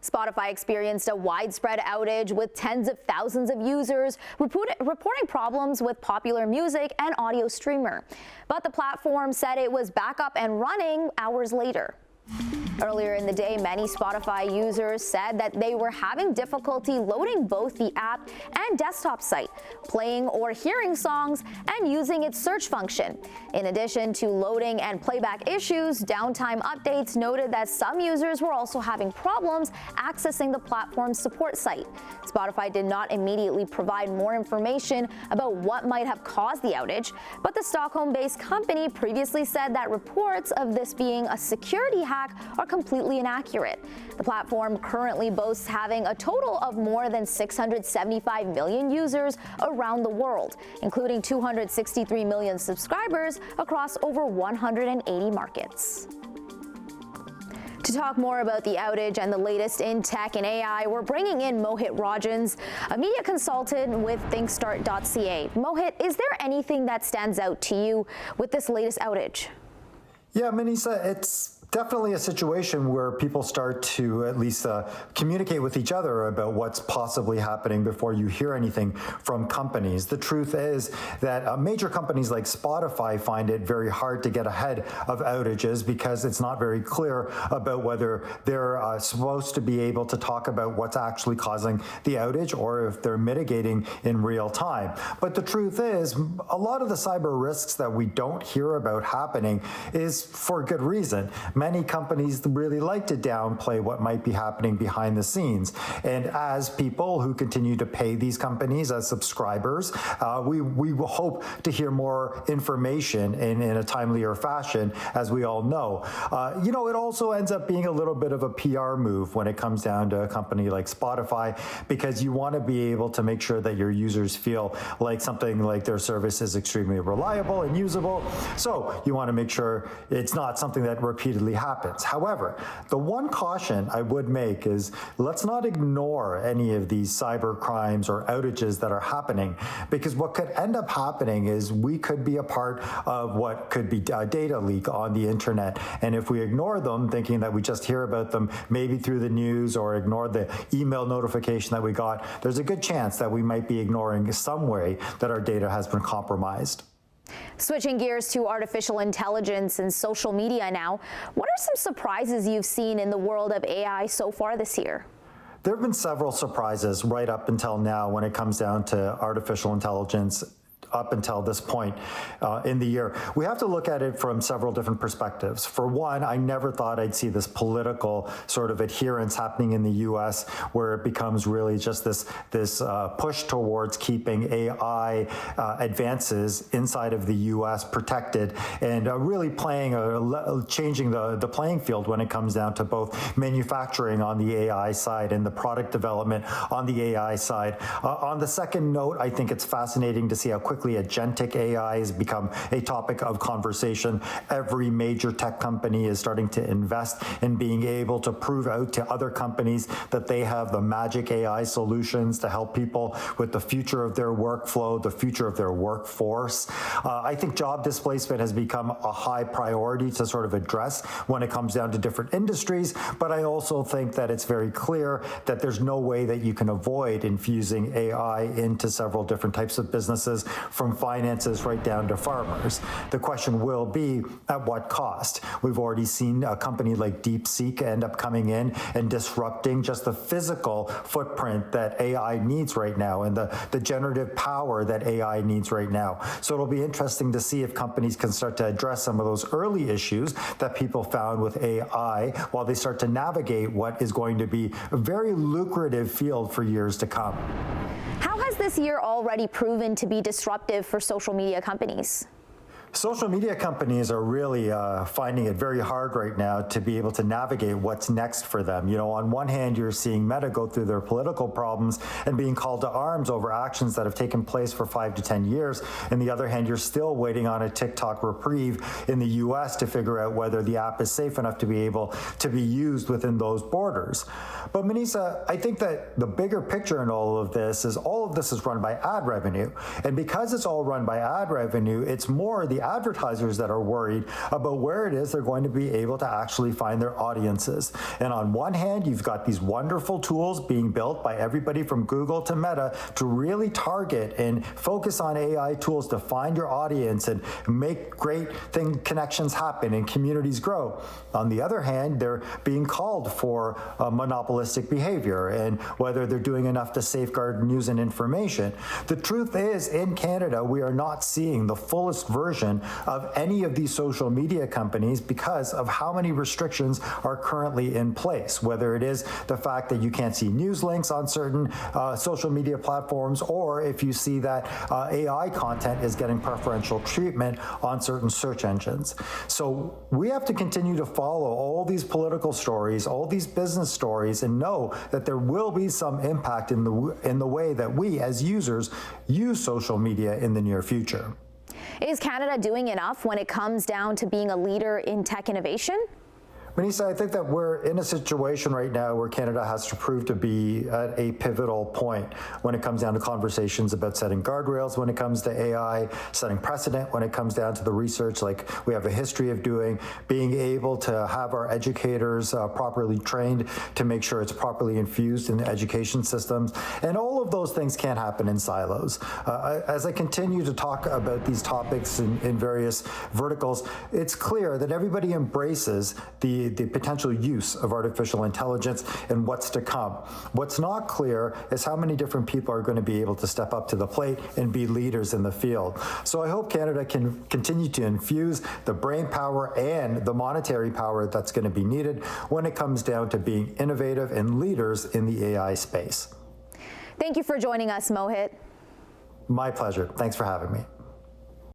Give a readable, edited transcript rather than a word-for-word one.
Spotify experienced a widespread outage with tens of thousands of users reporting problems with popular music and audio streamer. But the platform said it was back up and running hours later. Earlier in the day, many Spotify users said that they were having difficulty loading both the app and desktop site, playing or hearing songs, and using its search function. In addition to loading and playback issues, downtime updates noted that some users were also having problems accessing the platform's support site. Spotify did not immediately provide more information about what might have caused the outage, but the Stockholm-based company previously said that reports of this being a security hack are completely inaccurate. The platform currently boasts having a total of more than 675 million users around the world, including 263 million subscribers across over 180 markets. To talk more about the outage and the latest in tech and AI, we're bringing in Mohit Rajhans, a media consultant with thinkstart.ca. Mohit, is there anything that stands out to you with this latest outage? Yeah, Manisa, it's definitely a situation where people start to at least communicate with each other about what's possibly happening before you hear anything from companies. The truth is that major companies like Spotify find it very hard to get ahead of outages because it's not very clear about whether they're supposed to be able to talk about what's actually causing the outage or if they're mitigating in real time. But the truth is, a lot of the cyber risks that we don't hear about happening is for good reason. Many companies really like to downplay what might be happening behind the scenes. And as people who continue to pay these companies as subscribers, we will hope to hear more information in a timelier fashion, as we all know. It also ends up being a little bit of a PR move when it comes down to a company like Spotify, because you want to be able to make sure that your users feel like something like their service is extremely reliable and usable. So you want to make sure it's not something that repeatedly happens. However, the one caution I would make is let's not ignore any of these cyber crimes or outages that are happening, because what could end up happening is we could be a part of what could be a data leak on the internet. And if we ignore them, thinking that we just hear about them maybe through the news or ignore the email notification that we got, there's a good chance that we might be ignoring some way that our data has been compromised. Switching gears to artificial intelligence and social media now, what are some surprises you've seen in the world of AI so far this year? There have been several surprises right up until now when it comes down to artificial intelligence up until this point in the year. We have to look at it from several different perspectives. For one, I never thought I'd see this political sort of adherence happening in the US, where it becomes really just this push towards keeping AI advances inside of the US protected, and really changing the playing field when it comes down to both manufacturing on the AI side and the product development on the AI side. On the second note, I think it's fascinating to see how quickly agentic AI has become a topic of conversation. Every major tech company is starting to invest in being able to prove out to other companies that they have the magic AI solutions to help people with the future of their workflow, the future of their workforce. I think job displacement has become a high priority to sort of address when it comes down to different industries, but I also think that it's very clear that there's no way that you can avoid infusing AI into several different types of businesses, from finances right down to farmers. The question will be, at what cost? We've already seen a company like DeepSeek end up coming in and disrupting just the physical footprint that AI needs right now and the generative power that AI needs right now. So it'll be interesting to see if companies can start to address some of those early issues that people found with AI while they start to navigate what is going to be a very lucrative field for years to come. How has this year already proven to be disruptive for social media companies? Social media companies are really finding it very hard right now to be able to navigate what's next for them. On one hand, you're seeing Meta go through their political problems and being called to arms over actions that have taken place for 5 to 10 years. On the other hand, you're still waiting on a TikTok reprieve in the US to figure out whether the app is safe enough to be able to be used within those borders. But Manisa, I think that the bigger picture in all of this is run by ad revenue. And because it's all run by ad revenue, it's more the advertisers that are worried about where it is they're going to be able to actually find their audiences. And on one hand, you've got these wonderful tools being built by everybody from Google to Meta to really target and focus on AI tools to find your audience and make great connections happen and communities grow. On the other hand, they're being called for monopolistic behavior and whether they're doing enough to safeguard news and information. The truth is, in Canada, we are not seeing the fullest version of any of these social media companies because of how many restrictions are currently in place, whether it is the fact that you can't see news links on certain social media platforms, or if you see that AI content is getting preferential treatment on certain search engines. So we have to continue to follow all these political stories, all these business stories, and know that there will be some impact in the way that we as users use social media in the near future. Is Canada doing enough when it comes down to being a leader in tech innovation? Manisa, I think that we're in a situation right now where Canada has to prove to be at a pivotal point when it comes down to conversations about setting guardrails, when it comes to AI, setting precedent, when it comes down to the research like we have a history of doing, being able to have our educators properly trained to make sure it's properly infused in the education systems. And all of those things can't happen in silos. As I continue to talk about these topics in various verticals, it's clear that everybody embraces the potential use of artificial intelligence and what's to come. What's not clear is how many different people are going to be able to step up to the plate and be leaders in the field. So I hope Canada can continue to infuse the brain power and the monetary power that's going to be needed when it comes down to being innovative and leaders in the AI space. Thank you for joining us, Mohit. My pleasure. Thanks for having me.